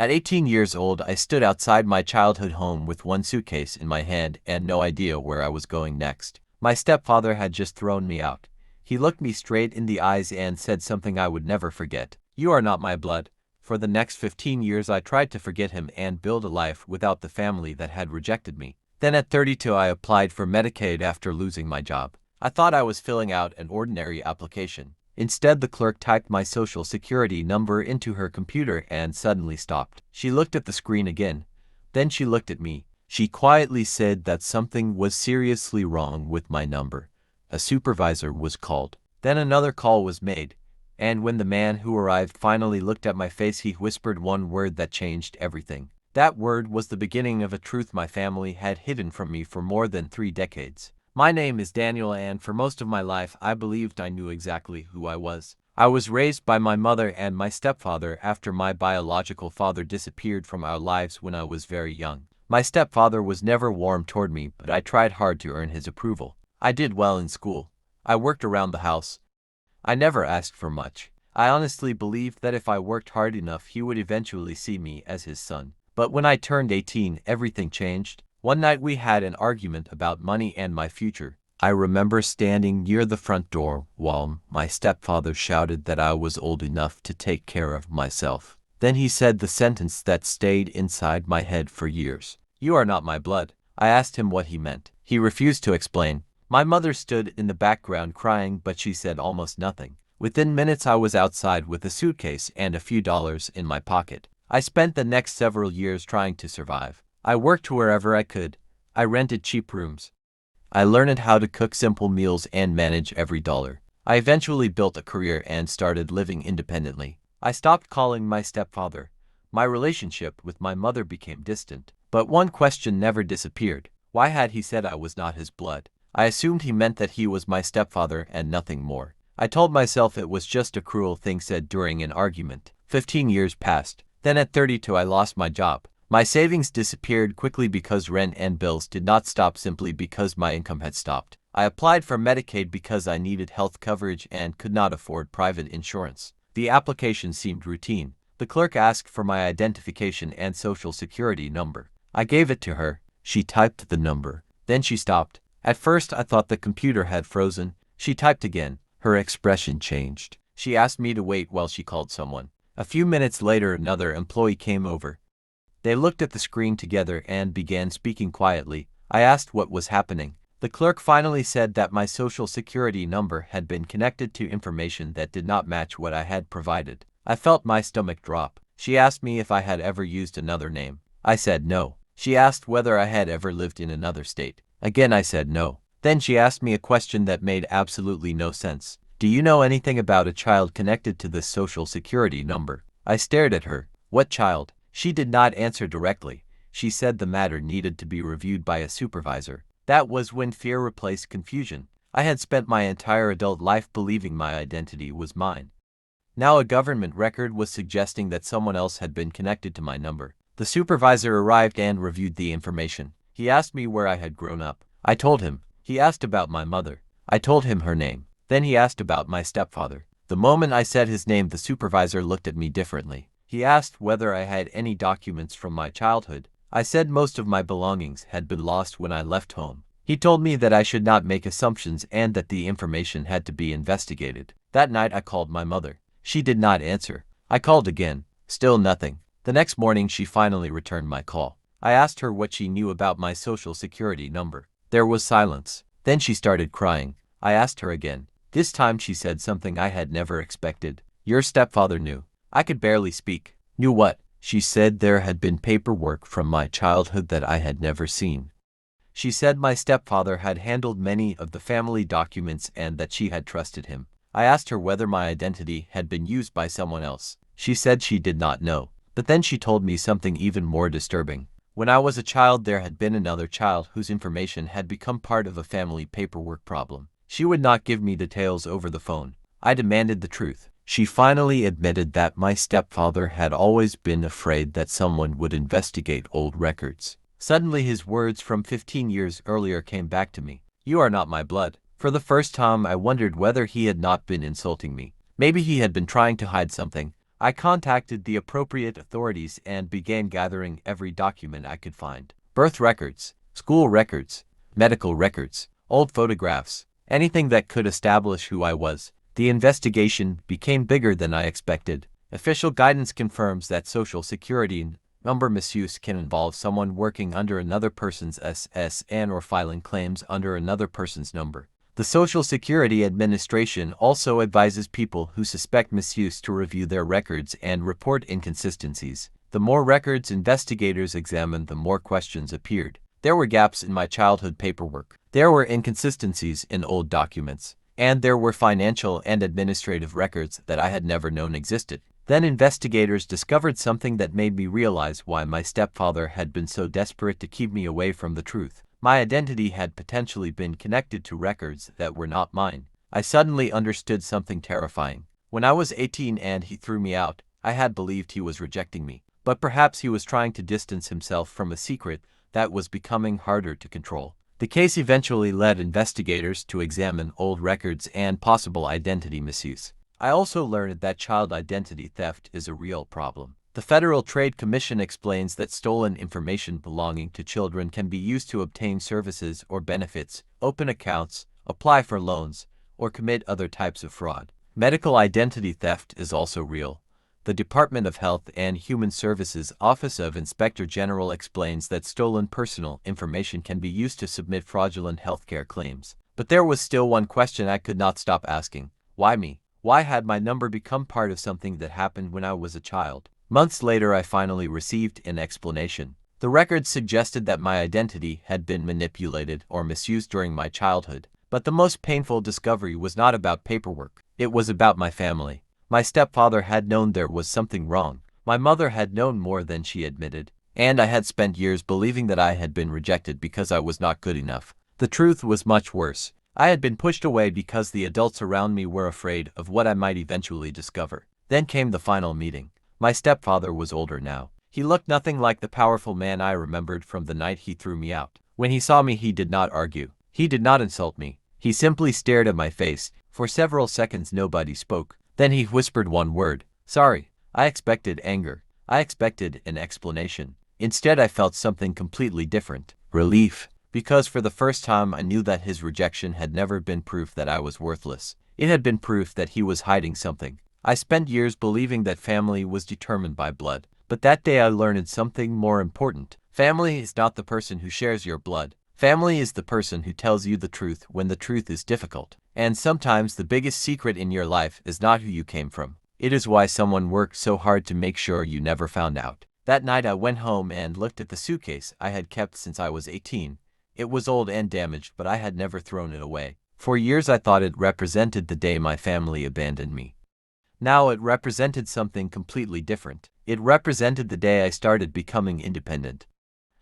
At 18 years old, I stood outside my childhood home with one suitcase in my hand and no idea where I was going next. My stepfather had just thrown me out. He looked me straight in the eyes and said something I would never forget. "You are not my blood." For the next 15 years I tried to forget him and build a life without the family that had rejected me. Then at 32 I applied for Medicaid after losing my job. I thought I was filling out an ordinary application. Instead, the clerk typed my social security number into her computer and suddenly stopped. She looked at the screen again. Then she looked at me. She quietly said that something was seriously wrong with my number. A supervisor was called. Then another call was made. And when the man who arrived finally looked at my face, he whispered one word that changed everything. That word was the beginning of a truth my family had hidden from me for more than 3 decades. My name is Daniel, and for most of my life I believed I knew exactly who I was. I was raised by my mother and my stepfather after my biological father disappeared from our lives when I was very young. My stepfather was never warm toward me, but I tried hard to earn his approval. I did well in school. I worked around the house. I never asked for much. I honestly believed that if I worked hard enough, he would eventually see me as his son. But when I turned 18, everything changed. One night we had an argument about money and my future. I remember standing near the front door while my stepfather shouted that I was old enough to take care of myself. Then he said the sentence that stayed inside my head for years. "You are not my blood." I asked him what he meant. He refused to explain. My mother stood in the background crying, but she said almost nothing. Within minutes I was outside with a suitcase and a few dollars in my pocket. I spent the next several years trying to survive. I worked wherever I could. I rented cheap rooms. I learned how to cook simple meals and manage every dollar. I eventually built a career and started living independently. I stopped calling my stepfather. My relationship with my mother became distant. But one question never disappeared. Why had he said I was not his blood? I assumed he meant that he was my stepfather and nothing more. I told myself it was just a cruel thing said during an argument. 15 years passed. Then at 32 I lost my job. My savings disappeared quickly because rent and bills did not stop simply because my income had stopped. I applied for Medicaid because I needed health coverage and could not afford private insurance. The application seemed routine. The clerk asked for my identification and social security number. I gave it to her. She typed the number. Then she stopped. At first I thought the computer had frozen. She typed again. Her expression changed. She asked me to wait while she called someone. A few minutes later another employee came over. They looked at the screen together and began speaking quietly. I asked what was happening. The clerk finally said that my social security number had been connected to information that did not match what I had provided. I felt my stomach drop. She asked me if I had ever used another name. I said no. She asked whether I had ever lived in another state. Again I said no. Then she asked me a question that made absolutely no sense. "Do you know anything about a child connected to this social security number?" I stared at her. "What child?" She did not answer directly. She said the matter needed to be reviewed by a supervisor. That was when fear replaced confusion. I had spent my entire adult life believing my identity was mine. Now a government record was suggesting that someone else had been connected to my number. The supervisor arrived and reviewed the information. He asked me where I had grown up. I told him. He asked about my mother. I told him her name. Then he asked about my stepfather. The moment I said his name, the supervisor looked at me differently. He asked whether I had any documents from my childhood. I said most of my belongings had been lost when I left home. He told me that I should not make assumptions and that the information had to be investigated. That night I called my mother. She did not answer. I called again. Still nothing. The next morning she finally returned my call. I asked her what she knew about my social security number. There was silence. Then she started crying. I asked her again. This time she said something I had never expected. "Your stepfather knew." I could barely speak. "Knew what?" She said there had been paperwork from my childhood that I had never seen. She said my stepfather had handled many of the family documents and that she had trusted him. I asked her whether my identity had been used by someone else. She said she did not know. But then she told me something even more disturbing. When I was a child, there had been another child whose information had become part of a family paperwork problem. She would not give me details over the phone. I demanded the truth. She finally admitted that my stepfather had always been afraid that someone would investigate old records. Suddenly his words from 15 years earlier came back to me. "You are not my blood." For the first time I wondered whether he had not been insulting me. Maybe he had been trying to hide something. I contacted the appropriate authorities and began gathering every document I could find. Birth records, school records, medical records, old photographs, anything that could establish who I was. The investigation became bigger than I expected. Official guidance confirms that Social Security number misuse can involve someone working under another person's SSN or filing claims under another person's number. The Social Security Administration also advises people who suspect misuse to review their records and report inconsistencies. The more records investigators examined, the more questions appeared. There were gaps in my childhood paperwork. There were inconsistencies in old documents. And there were financial and administrative records that I had never known existed. Then investigators discovered something that made me realize why my stepfather had been so desperate to keep me away from the truth. My identity had potentially been connected to records that were not mine. I suddenly understood something terrifying. When I was 18 and he threw me out, I had believed he was rejecting me. But perhaps he was trying to distance himself from a secret that was becoming harder to control. The case eventually led investigators to examine old records and possible identity misuse. I also learned that child identity theft is a real problem. The Federal Trade Commission explains that stolen information belonging to children can be used to obtain services or benefits, open accounts, apply for loans, or commit other types of fraud. Medical identity theft is also real. The Department of Health and Human Services Office of Inspector General explains that stolen personal information can be used to submit fraudulent healthcare claims. But there was still one question I could not stop asking. Why me? Why had my number become part of something that happened when I was a child? Months later, I finally received an explanation. The records suggested that my identity had been manipulated or misused during my childhood. But the most painful discovery was not about paperwork. It was about my family. My stepfather had known there was something wrong. My mother had known more than she admitted. And I had spent years believing that I had been rejected because I was not good enough. The truth was much worse. I had been pushed away because the adults around me were afraid of what I might eventually discover. Then came the final meeting. My stepfather was older now. He looked nothing like the powerful man I remembered from the night he threw me out. When he saw me, he did not argue. He did not insult me. He simply stared at my face. For several seconds, nobody spoke. Then he whispered one word. Sorry. I expected anger. I expected an explanation. Instead, I felt something completely different. Relief. Because for the first time, I knew that his rejection had never been proof that I was worthless. It had been proof that he was hiding something. I spent years believing that family was determined by blood. But that day I learned something more important. Family is not the person who shares your blood. Family is the person who tells you the truth when the truth is difficult. And sometimes the biggest secret in your life is not who you came from. It is why someone worked so hard to make sure you never found out. That night I went home and looked at the suitcase I had kept since I was 18. It was old and damaged, but I had never thrown it away. For years I thought it represented the day my family abandoned me. Now it represented something completely different. It represented the day I started becoming independent.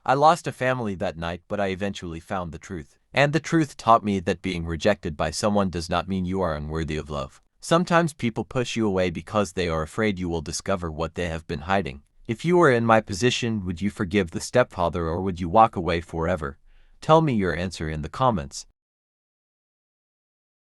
I lost a family that night, but I eventually found the truth. And the truth taught me that being rejected by someone does not mean you are unworthy of love. Sometimes people push you away because they are afraid you will discover what they have been hiding. If you were in my position, would you forgive the stepfather or would you walk away forever? Tell me your answer in the comments.